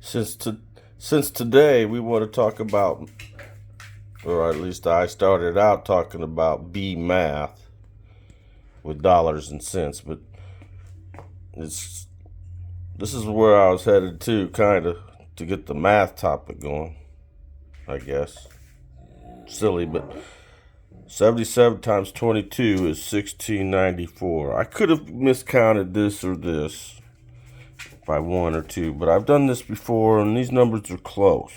Since to, since today we want to talk about, or at least I started out talking about bee math with dollars and cents, but it's this is where I was headed to, kind of to get the math topic going. I guess silly, but 77 times 22 is 1694. I could have miscounted this or this by one or two, but I've done this before, and these numbers are close.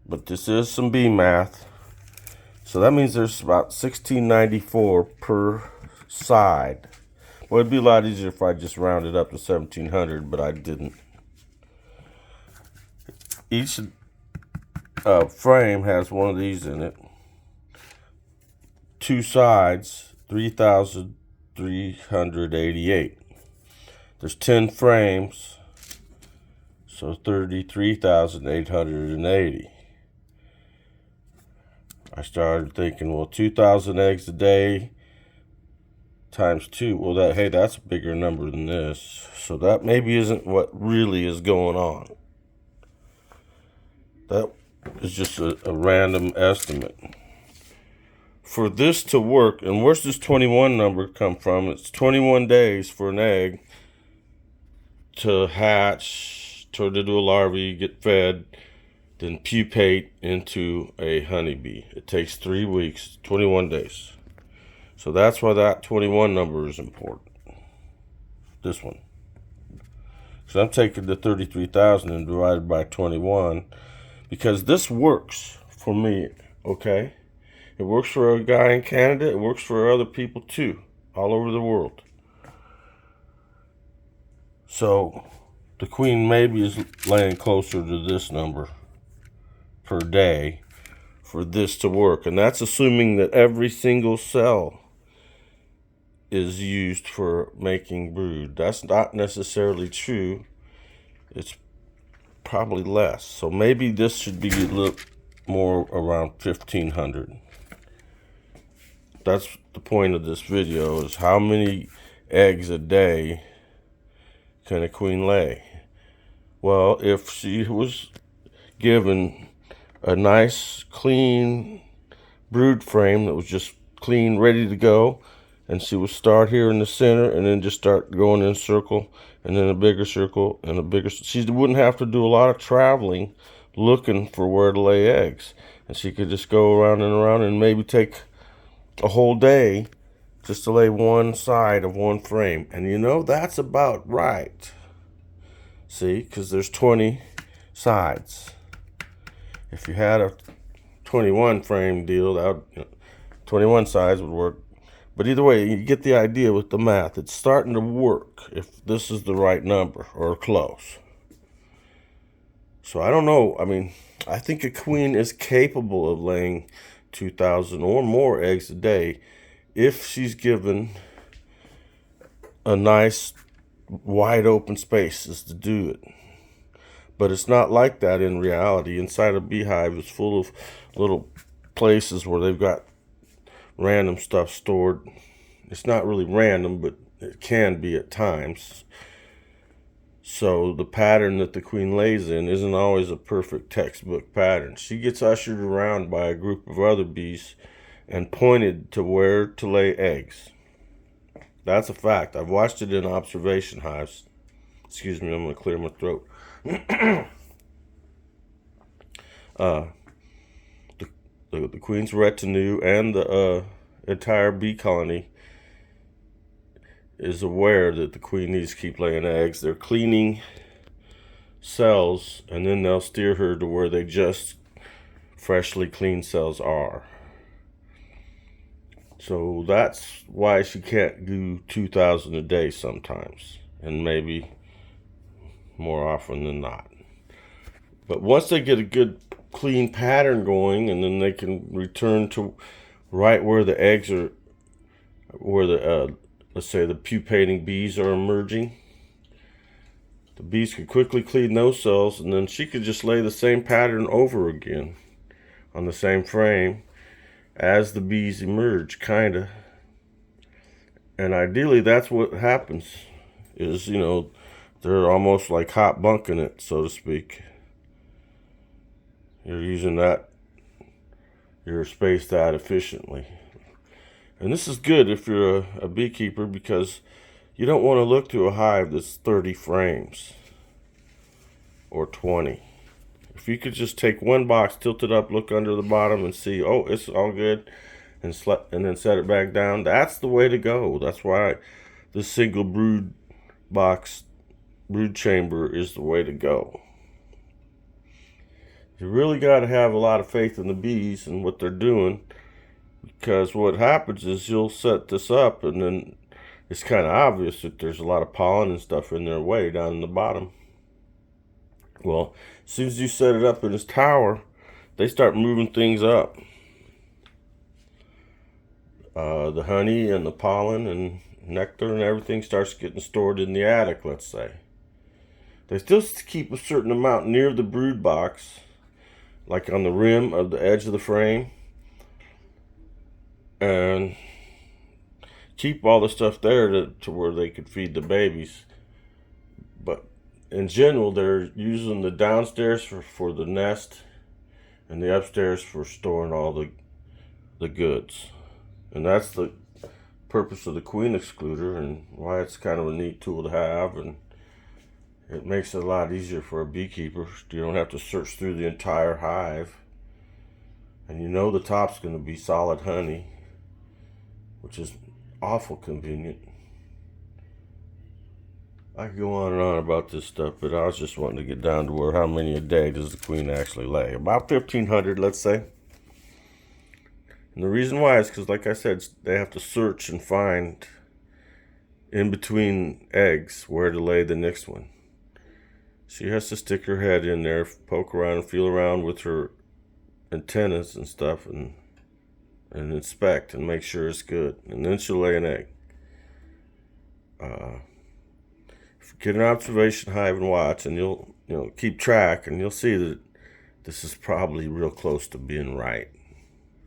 But this is some B math. So that means there's about 1694 per side. Well, it'd be a lot easier if I just rounded up to 1700, but I didn't. Each frame has one of these in it. Two sides, 3,388. There's 10 frames, so 33,880. I started thinking, well, 2,000 eggs a day times 2. Well, that's a bigger number than this. So that maybe isn't what really is going on. That is just a random estimate. For this to work, and where's this 21 number come from? It's 21 days for an egg to hatch, turn into a larvae, get fed, then pupate into a honeybee. It takes 3 weeks, 21 days. So that's why that 21 number is important. This one. So I'm taking the 33,000 and divided by 21 because this works for me, okay? It works for a guy in Canada. It works for other people too, all over the world. So the queen maybe is laying closer to this number per day for this to work. And that's assuming that every single cell is used for making brood. That's not necessarily true. It's probably less. So maybe this should be a little more around 1,500. That's the point of this video, is how many eggs a day can a queen lay? Well, if she was given a nice, clean brood frame that was just clean, ready to go, and she would start here in the center and then just start going in a circle and then a bigger circle and a bigger. She wouldn't have to do a lot of traveling looking for where to lay eggs. And she could just go around and around and maybe take a whole day just to lay one side of one frame. And you know, that's about right. See, because there's 20 sides. If you had a 21 frame deal, that would, 21 sides would work. But either way, you get the idea with the math. It's starting to work if this is the right number or close. So I don't know. I mean, I think a queen is capable of laying 2,000 or more eggs a day if she's given a nice wide open spaces to do it. But it's not like that in reality. Inside a beehive is full of little places where they've got random stuff stored. It's not really random, but it can be at times. So the pattern that the queen lays in isn't always a perfect textbook pattern. She gets ushered around by a group of other bees and pointed to where to lay eggs. That's a fact. I've watched it in observation hives. Excuse me, I'm going to clear my throat. The queen's retinue and the entire bee colony is aware that the queen needs to keep laying eggs. They're cleaning cells, and then they'll steer her to where they just freshly cleaned cells are. So that's why she can't do 2,000 a day sometimes, and maybe more often than not. But once they get a good clean pattern going, and then they can return to right where the eggs are, where the let's say the pupating bees are emerging. The bees could quickly clean those cells, and then she could just lay the same pattern over again on the same frame as the bees emerge, kind of. And ideally, that's what happens, is, you know, They're almost like hot bunking it, so to speak. You're using your space that efficiently. And this is good if you're a beekeeper, because you don't want to look to a hive that's 30 frames or 20. If you could just take one box, tilt it up, look under the bottom, and see, oh, it's all good, and then set it back down, that's the way to go. That's why the single brood box brood chamber is the way to go. You really got to have a lot of faith in the bees and what they're doing, because what happens is you'll set this up and then it's kind of obvious that there's a lot of pollen and stuff in their way down in the bottom. Well, as soon as you set it up in this tower, they start moving things up. The honey and the pollen and nectar and everything starts getting stored in the attic, let's say. They still keep a certain amount near the brood box, like on the rim of the edge of the frame, and keep all the stuff there to where they could feed the babies. But in general, they're using the downstairs for the nest and the upstairs for storing all the goods. And that's the purpose of the queen excluder, and why it's kind of a neat tool to have, and it makes it a lot easier for a beekeeper. You don't have to search through the entire hive, and you know the top's going to be solid honey, which is awful convenient. I could go on and on about this stuff, but I was just wanting to get down to where how many a day does the queen actually lay? About 1,500, let's say. And the reason why is because, like I said, they have to search and find in between eggs where to lay the next one. She has to stick her head in there, poke around and feel around with her antennas and stuff, and inspect and make sure it's good, and then she'll lay an egg. Get an observation hive and watch, and you'll keep track, and you'll see that this is probably real close to being right.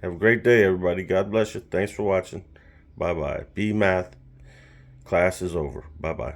Have a great day, everybody. God bless you. Thanks for watching. Bye-bye. Bee math class is over. Bye-bye.